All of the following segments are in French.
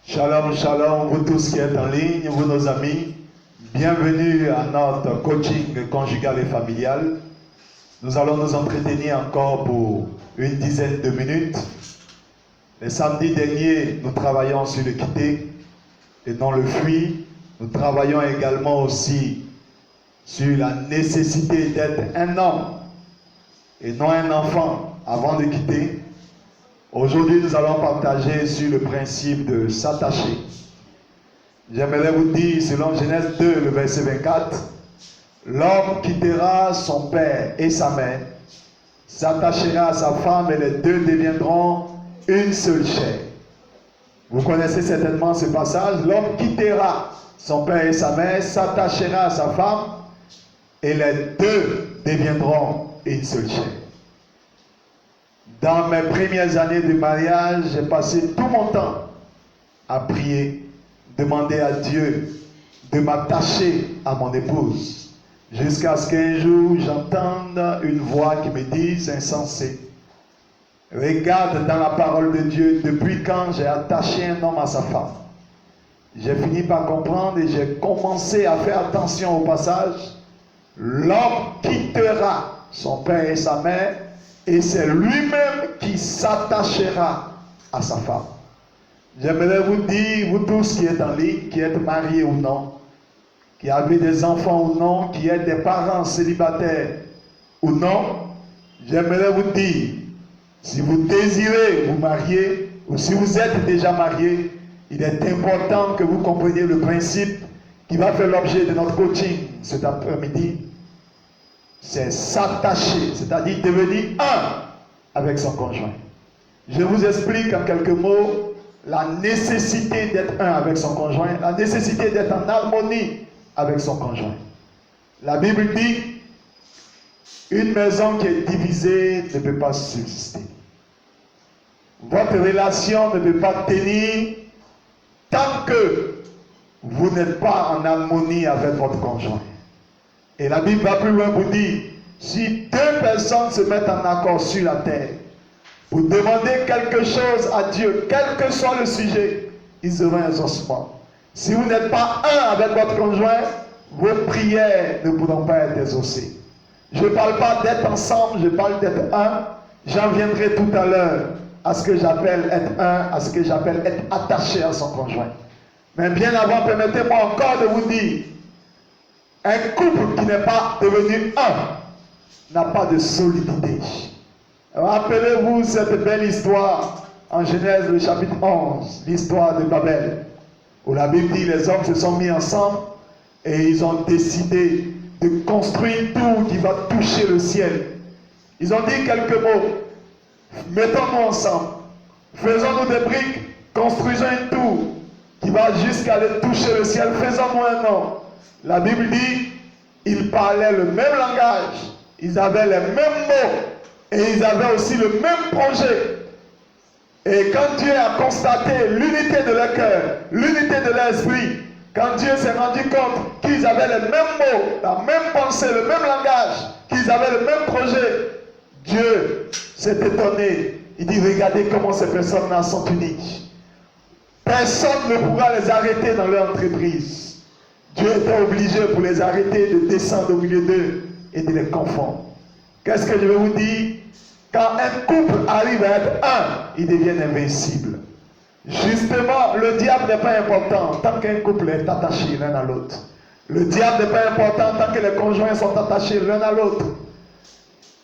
Shalom, shalom, vous tous qui êtes en ligne, vous nos amis. Bienvenue à notre coaching conjugal et familial. Nous allons nous entretenir encore pour une dizaine de minutes. Les samedis derniers, nous travaillons sur le quitter et non le fuir. Nous travaillons également aussi sur la nécessité d'être un homme et non un enfant avant de quitter. Aujourd'hui, nous allons partager sur le principe de s'attacher. J'aimerais vous dire, selon Genèse 2, le verset 24, l'homme quittera son père et sa mère, s'attachera à sa femme et les deux deviendront une seule chair. Vous connaissez certainement ce passage. L'homme quittera son père et sa mère, s'attachera à sa femme et les deux deviendront une seule chair. Dans mes premières années de mariage, j'ai passé tout mon temps à prier, demander à Dieu de m'attacher à mon épouse, jusqu'à ce qu'un jour j'entende une voix qui me dise insensé. Regarde dans la parole de Dieu depuis quand j'ai attaché un homme à sa femme. J'ai fini par comprendre et j'ai commencé à faire attention au passage. L'homme quittera son père et sa mère et c'est lui-même qui s'attachera à sa femme. J'aimerais vous dire, vous tous qui êtes en ligne, qui êtes mariés ou non, qui avez des enfants ou non, qui êtes des parents célibataires ou non, j'aimerais vous dire, si vous désirez vous marier ou si vous êtes déjà marié, il est important que vous compreniez le principe qui va faire l'objet de notre coaching cet après-midi. C'est s'attacher, c'est-à-dire devenir un avec son conjoint. Je vous explique en quelques mots la nécessité d'être un avec son conjoint, la nécessité d'être en harmonie avec son conjoint. La Bible dit, une maison qui est divisée ne peut pas subsister. Votre relation ne peut pas tenir tant que vous n'êtes pas en harmonie avec votre conjoint. Et la Bible va plus loin pour dire, si deux personnes se mettent en accord sur la terre, pour demander quelque chose à Dieu, quel que soit le sujet, ils auront un exaucement. Si vous n'êtes pas un avec votre conjoint, vos prières ne pourront pas être exaucées. Je ne parle pas d'être ensemble, je parle d'être un. J'en viendrai tout à l'heure à ce que j'appelle être un, à ce que j'appelle être attaché à son conjoint. Mais bien avant, permettez-moi encore de vous dire, un couple qui n'est pas devenu un n'a pas de solidité. Rappelez-vous cette belle histoire en Genèse, le chapitre 11, l'histoire de Babel, où la Bible dit les hommes se sont mis ensemble et ils ont décidé de construire une tour qui va toucher le ciel. Ils ont dit quelques mots. Mettons-nous ensemble, faisons-nous des briques, construisons une tour qui va jusqu'à aller toucher le ciel, faisons-nous un nom. La Bible dit, ils parlaient le même langage, ils avaient les mêmes mots et ils avaient aussi le même projet. Et quand Dieu a constaté l'unité de leur cœur, l'unité de l'esprit, quand Dieu s'est rendu compte qu'ils avaient les mêmes mots, la même pensée, le même langage, qu'ils avaient le même projet, Dieu s'est étonné. Il dit, regardez comment ces personnes-là sont unies. Personne ne pourra les arrêter dans leur entreprise. Dieu était obligé pour les arrêter de descendre au milieu d'eux et de les confondre. Qu'est-ce que je vais vous dire? Quand un couple arrive à être un, ils deviennent invincibles. Justement, le diable n'est pas important tant qu'un couple est attaché l'un à l'autre. Le diable n'est pas important tant que les conjoints sont attachés l'un à l'autre.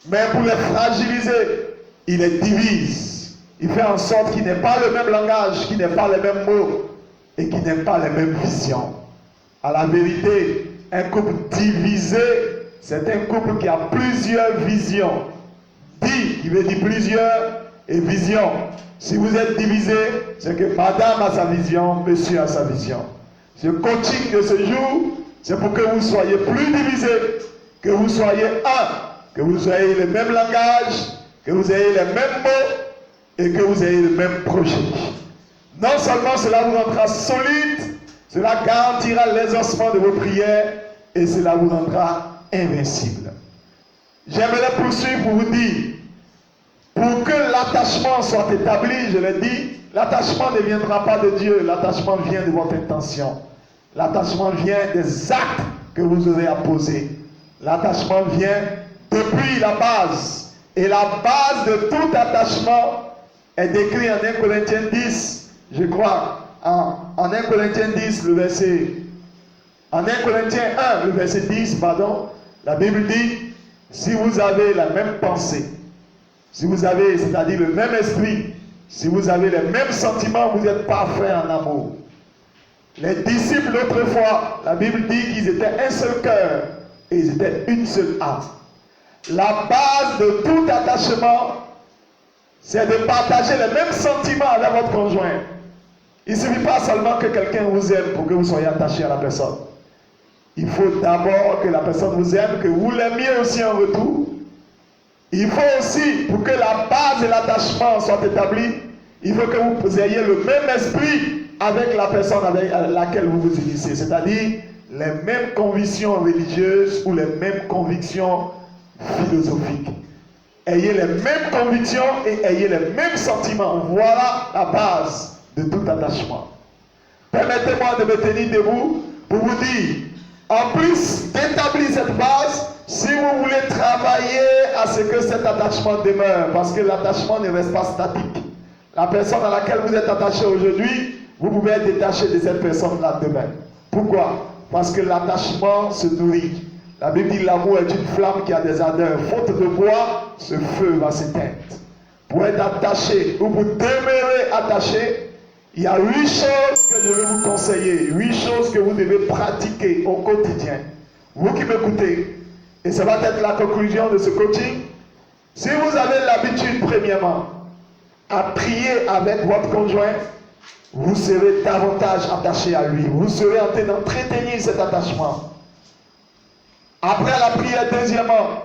Mais pour les fragiliser, il les divise. Il fait en sorte qu'il n'ait pas le même langage, qu'il n'ait pas les mêmes mots et qu'il n'ait pas les mêmes visions. À la vérité, un couple divisé, c'est un couple qui a plusieurs visions. Dit, qui veut dire plusieurs, et vision. Si vous êtes divisé, c'est que madame a sa vision, monsieur a sa vision. Ce coaching de ce jour, c'est pour que vous soyez plus divisés, que vous soyez un, que vous ayez le même langage, que vous ayez les mêmes mots et que vous ayez le même projet. Non seulement cela vous rendra solide, cela garantira l'exaucement de vos prières et cela vous rendra invincible. J'aimerais poursuivre pour vous dire, pour que l'attachement soit établi, je l'ai dit, L'attachement ne viendra pas de Dieu, l'attachement vient de votre intention. L'attachement vient des actes que vous aurez à poser. L'attachement vient depuis la base. Et la base de tout attachement est décrite en 1 Corinthiens 10, je crois, en 1 Corinthiens 10, le verset, en 1 Corinthiens 1, le verset 10, pardon, la Bible dit, si vous avez la même pensée, si vous avez, c'est-à-dire le même esprit, si vous avez les mêmes sentiments, vous êtes parfaits en amour. Les disciples autrefois, la Bible dit qu'ils étaient un seul cœur et ils étaient une seule âme. La base de tout attachement, c'est de partager les mêmes sentiments avec votre conjoint. Il ne suffit pas seulement que quelqu'un vous aime pour que vous soyez attaché à la personne. Il faut d'abord que la personne vous aime, que vous l'aimiez aussi en retour. Il faut aussi, pour que la base de l'attachement soit établie, il faut que vous ayez le même esprit avec la personne avec laquelle vous vous unissez. C'est-à-dire les mêmes convictions religieuses ou les mêmes convictions philosophiques. Ayez les mêmes convictions et ayez les mêmes sentiments. Voilà la base de tout attachement. Permettez-moi de me tenir debout pour vous dire, en plus d'établir cette base, si vous voulez travailler à ce que cet attachement demeure, parce que l'attachement ne reste pas statique. La personne à laquelle vous êtes attaché aujourd'hui, vous pouvez être détaché de cette personne-là demain. Pourquoi? Parce que l'attachement se nourrit. La Bible dit l'amour est une flamme qui a des ardeurs. Faute de bois, ce feu va s'éteindre. Pour être attaché ou pour demeurer attaché, il y a 8 choses que je vais vous conseiller. 8 choses que vous devez pratiquer au quotidien. Vous qui m'écoutez, et ça va être la conclusion de ce coaching. Si vous avez l'habitude, premièrement, à prier avec votre conjoint, vous serez davantage attaché à lui. Vous serez en train d'entretenir cet attachement. Après la prière, deuxièmement,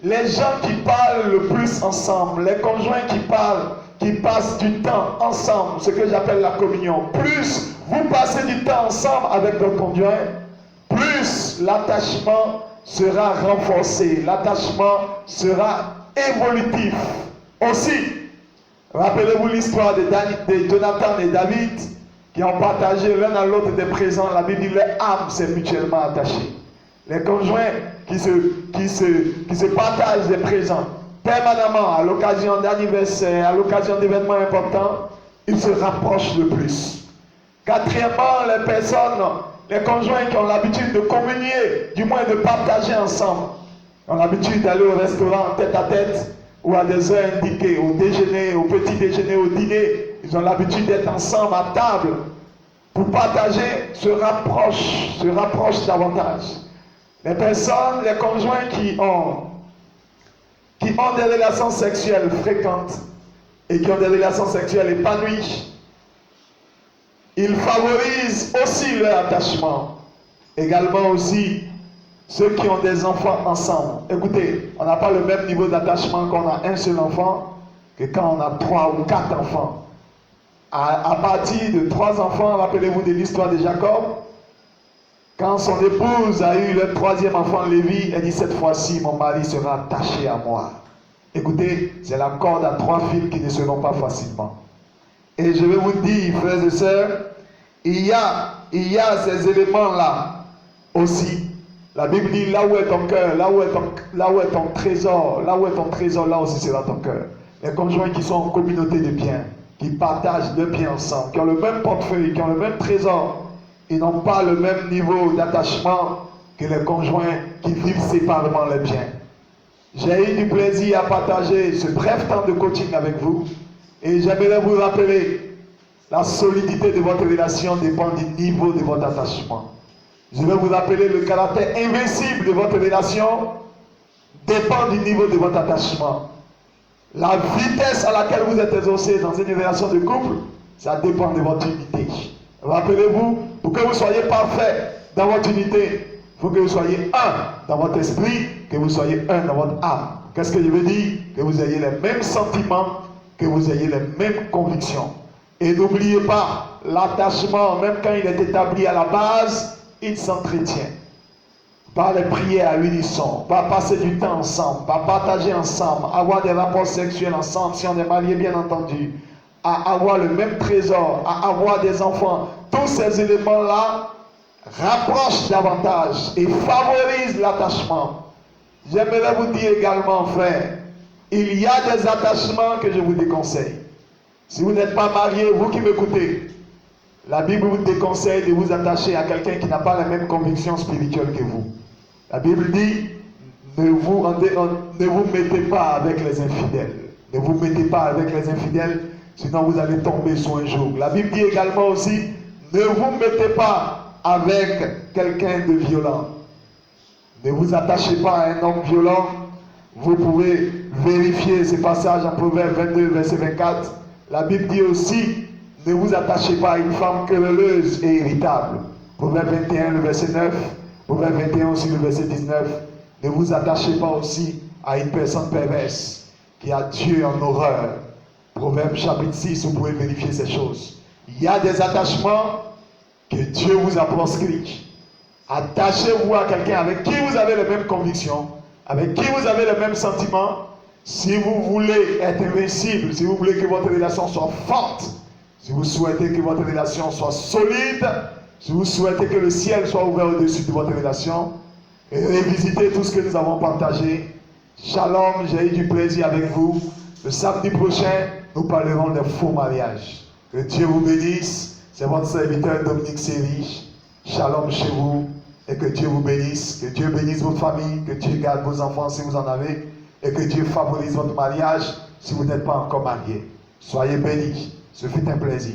les gens qui parlent le plus ensemble, les conjoints qui parlent, qui passent du temps ensemble, ce que j'appelle la communion. Plus vous passez du temps ensemble avec votre conjoint, plus l'attachement sera renforcé, l'attachement sera évolutif. Aussi, rappelez-vous l'histoire de Jonathan et David qui ont partagé l'un à l'autre des présents. La Bible dit leur âme s'est mutuellement attachée. Les conjoints qui se partagent des présents permanemment à l'occasion d'anniversaires, à l'occasion d'événements importants, ils se rapprochent le plus. Quatrièmement, les personnes, les conjoints qui ont l'habitude de communier, du moins de partager ensemble, ont l'habitude d'aller au restaurant tête à tête ou à des heures indiquées, au déjeuner, au petit déjeuner, au dîner. Ils ont l'habitude d'être ensemble à table pour partager, se rapprochent davantage. Les personnes, les conjoints qui ont des relations sexuelles fréquentes et qui ont des relations sexuelles épanouies, ils favorisent aussi leur attachement. Également aussi, ceux qui ont des enfants ensemble. Écoutez, on n'a pas le même niveau d'attachement quand on a un seul enfant que quand on a 3 ou 4 enfants. À partir de 3 enfants, rappelez-vous de l'histoire de Jacob. Quand son épouse a eu le 3e enfant, Lévi, elle dit cette fois-ci, mon mari sera attaché à moi. Écoutez, c'est la corde à 3 fils qui ne se rompt pas facilement. Et je vais vous dire, frères et sœurs, il y a ces éléments-là aussi. La Bible dit, là où est ton cœur, là où est ton trésor, là aussi sera ton cœur. Les conjoints qui sont en communauté de biens, qui partagent de biens ensemble, qui ont le même portefeuille, qui ont le même trésor, ils n'ont pas le même niveau d'attachement que les conjoints qui vivent séparément les biens. J'ai eu du plaisir à partager ce bref temps de coaching avec vous et j'aimerais vous rappeler la solidité de votre relation dépend du niveau de votre attachement. Je vais vous rappeler le caractère invincible de votre relation dépend du niveau de votre attachement. La vitesse à laquelle vous êtes exaucé dans une relation de couple, ça dépend de votre unité. Rappelez-vous, pour que vous soyez parfait dans votre unité, il faut que vous soyez un dans votre esprit, que vous soyez un dans votre âme. Qu'est-ce que je veux dire? Que vous ayez les mêmes sentiments, que vous ayez les mêmes convictions. Et n'oubliez pas, l'attachement, même quand il est établi à la base, il s'entretient. Par les prières à l'unisson, par passer du temps ensemble, par partager ensemble, avoir des rapports sexuels ensemble, si on est marié bien entendu, à avoir le même trésor, à avoir des enfants, tous ces éléments-là rapprochent davantage et favorisent l'attachement. J'aimerais vous dire également, frère, il y a des attachements que je vous déconseille. Si vous n'êtes pas marié, vous qui m'écoutez, la Bible vous déconseille de vous attacher à quelqu'un qui n'a pas la même conviction spirituelle que vous. La Bible dit, ne vous mettez pas avec les infidèles. Ne vous mettez pas avec les infidèles, sinon vous allez tomber sur un joug. La Bible dit également aussi, ne vous mettez pas avec quelqu'un de violent. Ne vous attachez pas à un homme violent. Vous pouvez vérifier ces passages en Proverbe 22, verset 24. La Bible dit aussi, ne vous attachez pas à une femme querelleuse et irritable. Proverbe 21, le verset 9. Proverbe 21 aussi, le verset 19. Ne vous attachez pas aussi à une personne perverse qui a Dieu en horreur. Proverbe chapitre 6, vous pouvez vérifier ces choses. Il y a des attachements que Dieu vous a proscrits. Attachez-vous à quelqu'un avec qui vous avez les mêmes convictions, avec qui vous avez les mêmes sentiments. Si vous voulez être invincible, si vous voulez que votre relation soit forte, si vous souhaitez que votre relation soit solide, si vous souhaitez que le ciel soit ouvert au-dessus de votre relation, et révisitez tout ce que nous avons partagé. Shalom, j'ai eu du plaisir avec vous. Le samedi prochain, nous parlerons des faux mariages. Que Dieu vous bénisse. C'est votre serviteur Dominique Sévich. Shalom chez vous. Et que Dieu vous bénisse. Que Dieu bénisse votre famille. Que Dieu garde vos enfants si vous en avez. Et que Dieu favorise votre mariage si vous n'êtes pas encore marié. Soyez bénis. Ce fut un plaisir.